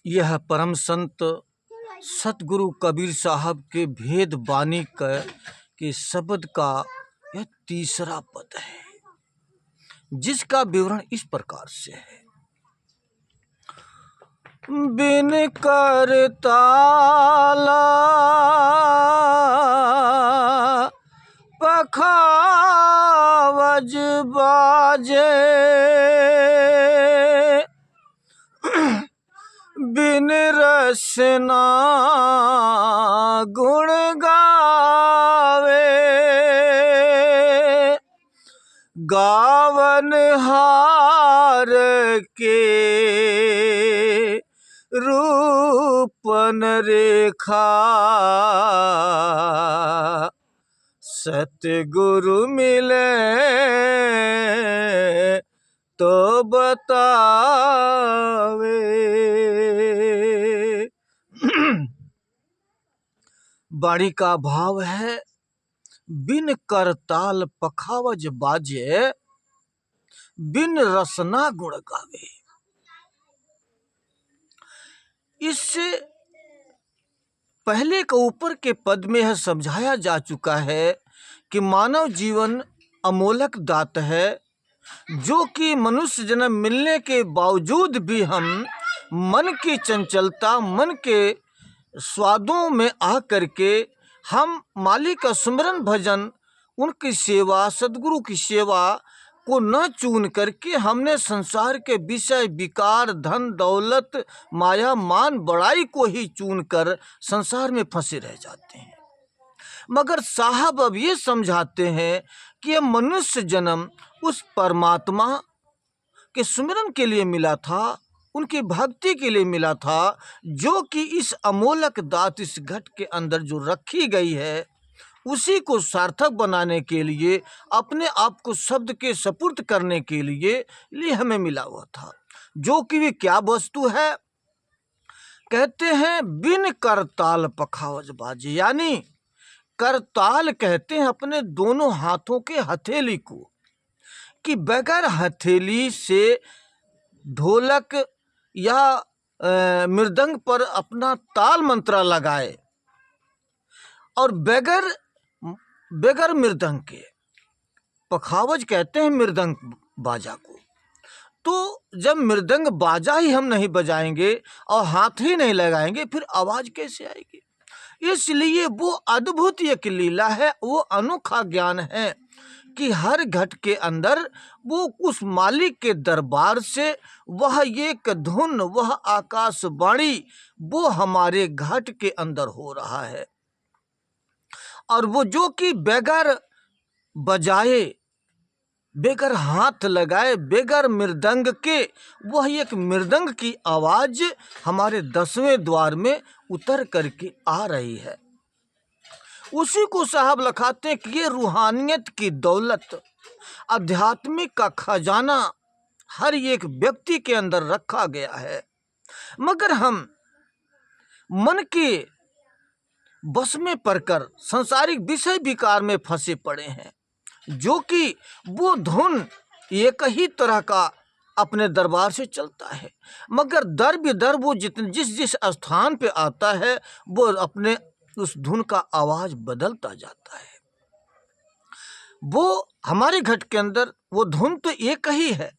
यह परम संत सतगुरु कबीर साहब के भेद वाणी के शब्द का यह तीसरा पद है, जिसका विवरण इस प्रकार से है। बिन करताला पखावज बाजे, बिन रसना गुण गावे, गावन हार के रूपन रेखा, सतगुरु मिले तो बतावे। वाणी का भाव है, बिन करताल पखावज बाजे, बिन रसना गुण गावे। इससे पहले के ऊपर के पद में यह समझाया जा चुका है कि मानव जीवन अमोलक दात है, जो कि मनुष्य जन्म मिलने के बावजूद भी हम मन की चंचलता, मन के स्वादों में आ करके हम मालिक का सुमरन भजन, उनकी सेवा, सद्गुरु की सेवा को न चुन करके हमने संसार के विषय विकार, धन दौलत, माया मान बड़ाई को ही चुन कर संसार में फंसे रह जाते हैं। मगर साहब अब ये समझाते हैं कि यह मनुष्य जन्म उस परमात्मा के सुमिरन के लिए मिला था, उनकी भक्ति के लिए मिला था, जो कि इस अमोलक दात, इस घट के अंदर जो रखी गई है, उसी को सार्थक बनाने के लिए, अपने आप को शब्द के सपुर्द करने के लिए हमें मिला हुआ था। जो कि वे क्या वस्तु है? कहते हैं बिन करताल पखावज बाजे, यानी करताल कहते हैं अपने दोनों हाथों के हथेली को, कि बगैर हथेली से ढोलक या मृदंग पर अपना ताल मंत्रा लगाए, और बगैर मृदंग के, पखावज कहते हैं मृदंग बाजा को। तो जब मृदंग बाजा ही हम नहीं बजाएंगे और हाथ ही नहीं लगाएंगे, फिर आवाज कैसे आएगी? इसलिए वो अद्भुत एक लीला है, वो अनोखा ज्ञान है कि हर घट के अंदर वो उस मालिक के दरबार से वह एक धुन, वह आकाशवाणी, वो हमारे घट के अंदर हो रहा है। और वो जो कि बगैर बजाए, बेगर हाथ लगाए, बेगर मृदंग के, वह एक मृदंग की आवाज हमारे 10वें द्वार में उतर करके आ रही है। उसी को साहब लखाते हैं कि ये रूहानियत की दौलत, आध्यात्मिक का खजाना हर एक व्यक्ति के अंदर रखा गया है। मगर हम मन के बस में पड़कर सांसारिक विषय विकार में फंसे पड़े हैं, जो कि वो धुन एक ही तरह का अपने दरबार से चलता है, मगर दर बेदर वो जिस स्थान पे आता है, वो अपने उस धुन का आवाज बदलता जाता है। वो हमारे घट के अंदर वो धुन तो एक ही है,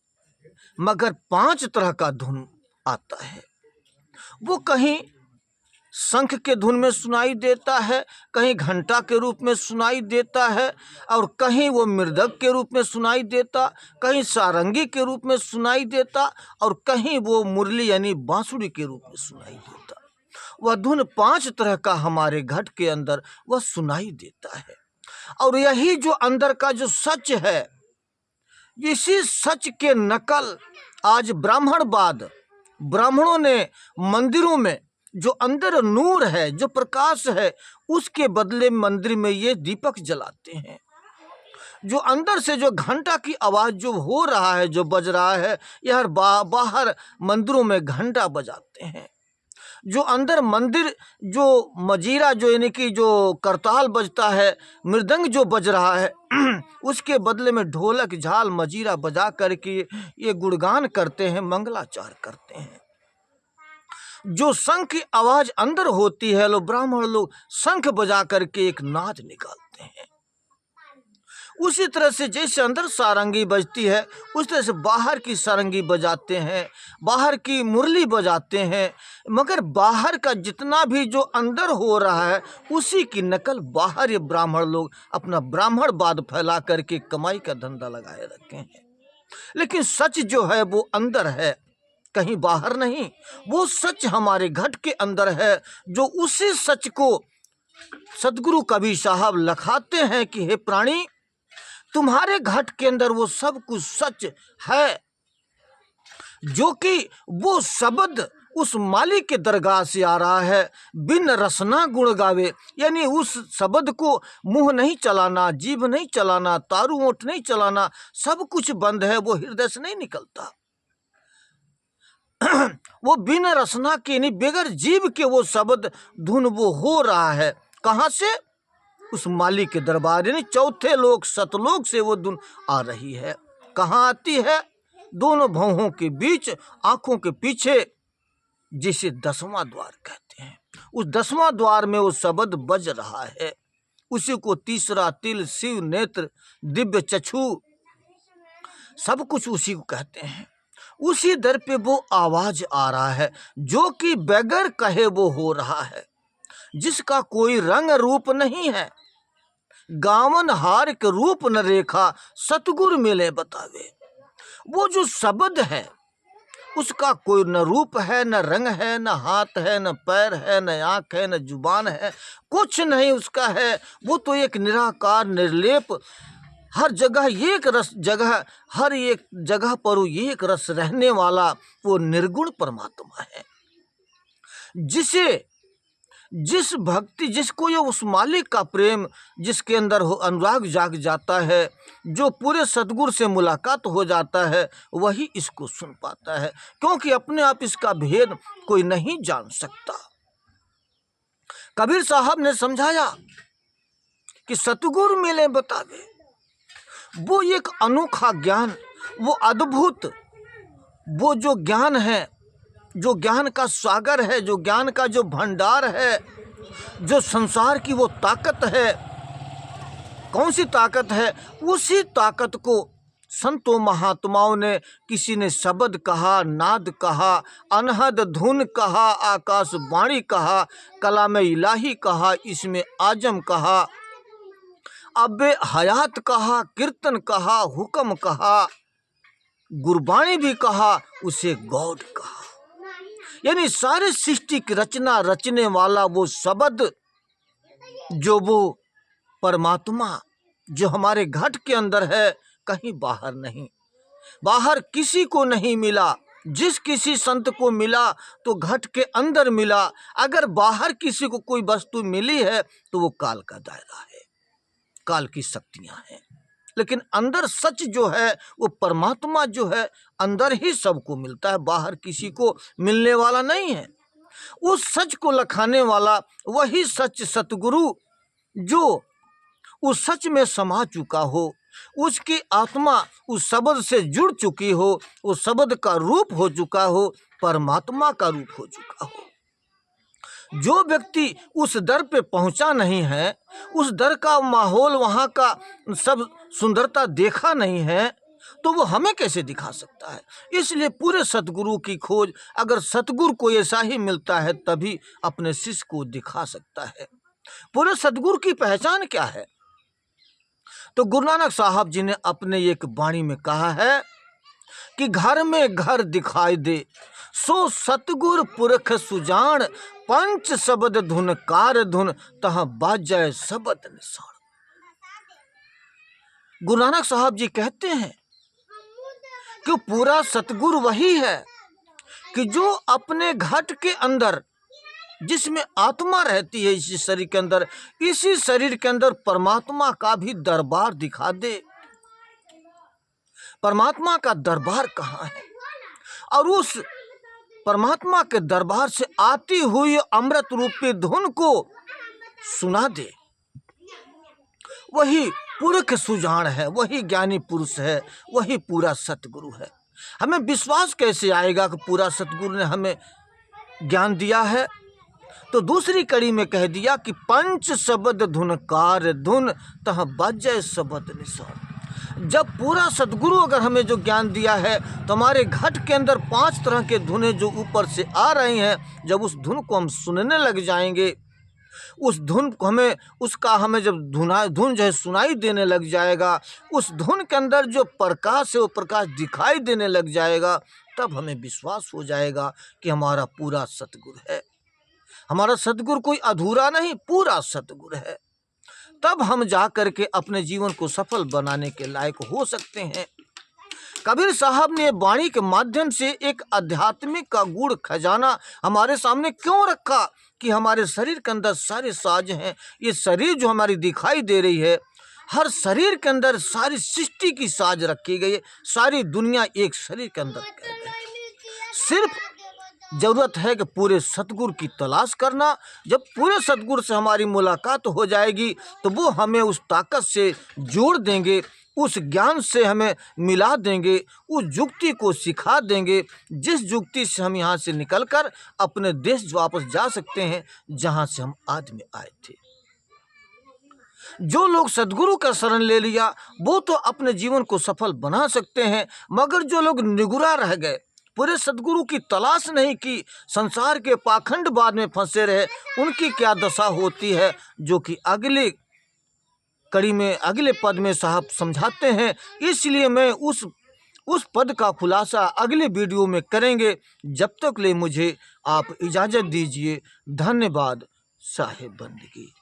मगर 5 तरह का धुन आता है। वो कहीं शंख के धुन में सुनाई देता है, कहीं घंटा के रूप में सुनाई देता है, और कहीं वो मृदंग के रूप में सुनाई देता, कहीं सारंगी के रूप में सुनाई देता, और कहीं वो मुरली यानी बांसुरी के रूप में सुनाई देता। वह धुन 5 तरह का हमारे घट के अंदर वह सुनाई देता है। और यही जो अंदर का जो सच है, इसी सच के नकल आज ब्राह्मणों ने मंदिरों में जो अंदर नूर है, जो प्रकाश है, उसके बदले मंदिर में ये दीपक जलाते हैं। जो अंदर से जो घंटा की आवाज जो हो रहा है, जो बज रहा है, यह बाहर मंदिरों में घंटा बजाते हैं। जो अंदर मंदिर जो मजीरा, जो यानी कि जो करताल बजता है, मृदंग जो बज रहा है, उसके बदले में ढोलक, झाल, मजीरा बजा करके ये गुणगान करते हैं, मंगलाचार करते हैं। जो शंख की आवाज अंदर होती है, लो ब्राह्मण लोग शंख बजा करके एक नाद निकालते हैं। उसी तरह से जैसे अंदर सारंगी बजती है, उस तरह से बाहर की सारंगी बजाते हैं, बाहर की मुरली बजाते हैं। मगर बाहर का जितना भी जो अंदर हो रहा है, उसी की नकल बाहर ये ब्राह्मण लोग अपना ब्राह्मणवाद फैला करके कमाई का धंधा लगाए रखे हैं। लेकिन सच जो है वो अंदर है, कहीं बाहर नहीं। वो सच हमारे घट के अंदर है, जो उसी सच को सतगुरु कबीर साहब लखाते हैं कि हे प्राणी, तुम्हारे घट के अंदर वो सब कुछ सच है, जो कि वो शब्द उस मालिक के दरगाह से आ रहा है। बिन रसना गुण गावे, यानी उस शब्द को मुंह नहीं चलाना, जीभ नहीं चलाना, तारू ओठ नहीं चलाना, सब कुछ बंद है, वो हृदय से नहीं निकलता। वो बिन रसना के, यानी बगैर जीभ के वो शब्द धुन वो हो रहा है। कहाँ से? उस मालिक के दरबार, यानी चौथे लोक सतलोक से वो धुन आ रही है। कहाँ आती है? दोनों भौहों के बीच, आंखों के पीछे, जिसे 10वां द्वार कहते हैं। उस 10वां द्वार में वो शब्द बज रहा है। उसी को तीसरा तिल, शिव नेत्र, दिव्य चक्षु, सब कुछ उसी को कहते हैं। उसी दर पे वो आवाज आ रहा है, जो कि बगैर कहे वो हो रहा है, जिसका कोई रंग रूप नहीं है। गावन हार के रूप न रेखा, सतगुरु मिले बतावे। वो जो शब्द है, उसका कोई न रूप है, न रंग है, न हाथ है, न पैर है, न आँख है, न जुबान है, कुछ नहीं उसका है। वो तो एक निराकार, निर्लेप, हर जगह एक रस, जगह हर एक जगह पर वो एक रस रहने वाला वो निर्गुण परमात्मा है, जिसे जिस भक्ति, जिसको ये उस मालिक का प्रेम जिसके अंदर हो, अनुराग जाग जाता है, जो पूरे सतगुरु से मुलाकात हो जाता है, वही इसको सुन पाता है, क्योंकि अपने आप इसका भेद कोई नहीं जान सकता। कबीर साहब ने समझाया कि सतगुरु मिले बतावे, वो एक अनोखा ज्ञान, वो अद्भुत, वो जो ज्ञान है, जो ज्ञान का सागर है, जो ज्ञान का जो भंडार है, जो संसार की वो ताकत है। कौन सी ताकत है? उसी ताकत को संतों महात्माओं ने, किसी ने शब्द कहा, नाद कहा, अनहद धुन कहा, आकाश वाणी कहा, कलाम इलाही कहा, इसमें आजम कहा, अब्बे हयात कहा, कीर्तन कहा, हुक्म कहा, गुरबाणी भी कहा, उसे गॉड कहा। यानी सारे सृष्टि की रचना रचने वाला वो शब्द, जो वो परमात्मा जो हमारे घट के अंदर है, कहीं बाहर नहीं, बाहर किसी को नहीं मिला। जिस किसी संत को मिला तो घट के अंदर मिला। अगर बाहर किसी को कोई वस्तु मिली है तो वो काल का दायरा है, काल की शक्तियां हैं। लेकिन अंदर सच जो है, वो परमात्मा जो है, अंदर ही सबको मिलता है, बाहर किसी को मिलने वाला नहीं है। उस सच को लखाने वाला वही सच सतगुरु, जो उस सच में समा चुका हो, उसकी आत्मा उस शब्द से जुड़ चुकी हो, उस शब्द का रूप हो चुका हो, परमात्मा का रूप हो चुका हो। जो व्यक्ति उस दर पे पहुंचा नहीं है, उस दर का माहौल, वहाँ का सब सुंदरता देखा नहीं है, तो वो हमें कैसे दिखा सकता है? इसलिए पूरे सतगुरु की खोज, अगर सतगुरु को ऐसा ही मिलता है तभी अपने शिष्य को दिखा सकता है। पूरे सतगुरु की पहचान क्या है? तो गुरु नानक साहब जी ने अपने एक वाणी में कहा है कि घर में घर दिखाई दे, सो सतगुर पुरख सुजान, पंच शब्द धुन कार धुन, तह बाजय शब्द निशान। गुरु नानक साहब जी कहते हैं कि पूरा सतगुरु वही है कि जो अपने घट के अंदर, जिसमें आत्मा रहती है इसी शरीर के अंदर, इसी शरीर के अंदर परमात्मा का भी दरबार दिखा दे। परमात्मा का दरबार कहाँ है? और उस परमात्मा के दरबार से आती हुई अमृत रूपी धुन को सुना दे। वही पुरख सुजान है, वही ज्ञानी पुरुष है, वही पूरा सतगुरु है। हमें विश्वास कैसे आएगा कि पूरा सतगुरु ने हमें ज्ञान दिया है, तो दूसरी कड़ी में कह दिया कि पंच शब्द धुनकार धुन तह बाजय शब्द निशान। जब पूरा सदगुरु अगर हमें जो ज्ञान दिया है तो हमारे घट के अंदर 5 तरह के धुनें जो ऊपर से आ रही हैं, जब उस धुन को हम सुनने लग जाएंगे, उस धुन को हमें जब धुन जो है सुनाई देने लग जाएगा, उस धुन के अंदर जो प्रकाश है वो प्रकाश दिखाई देने लग जाएगा, तब हमें विश्वास हो जाएगा कि हमारा पूरा सतगुरु है। हमारा सतगुरु कोई अधूरा नहीं, पूरा सतगुरु है। तब हम जा कर के अपने जीवन को सफल बनाने के लायक हो सकते हैं। कबीर साहब ने वाणी के माध्यम से एक आध्यात्मिक का गूढ़ खजाना हमारे सामने क्यों रखा कि हमारे शरीर के अंदर सारे साज हैं। ये शरीर जो हमारी दिखाई दे रही है, हर शरीर के अंदर सारी सृष्टि की साज रखी गई है। सारी दुनिया एक शरीर के अंदर कैद है। सिर्फ जरूरत है कि पूरे सतगुरु की तलाश करना। जब पूरे सतगुरु से हमारी मुलाकात हो जाएगी तो वो हमें उस ताकत से जोड़ देंगे, उस ज्ञान से हमें मिला देंगे, उस युक्ति को सिखा देंगे जिस युक्ति से हम यहाँ से निकलकर अपने देश वापस जा सकते हैं जहाँ से हम आदि में आए थे। जो लोग सदगुरु का शरण ले लिया वो तो अपने जीवन को सफल बना सकते हैं, मगर जो लोग निगुरा रह गए, पूरे सदगुरु की तलाश नहीं की, संसार के पाखंडवाद में फंसे रहे, उनकी क्या दशा होती है, जो कि अगले कड़ी में अगले पद में साहब समझाते हैं। इसलिए मैं उस पद का खुलासा अगले वीडियो में करेंगे। जब तक ले मुझे आप इजाज़त दीजिए। धन्यवाद। साहिब बंदगी।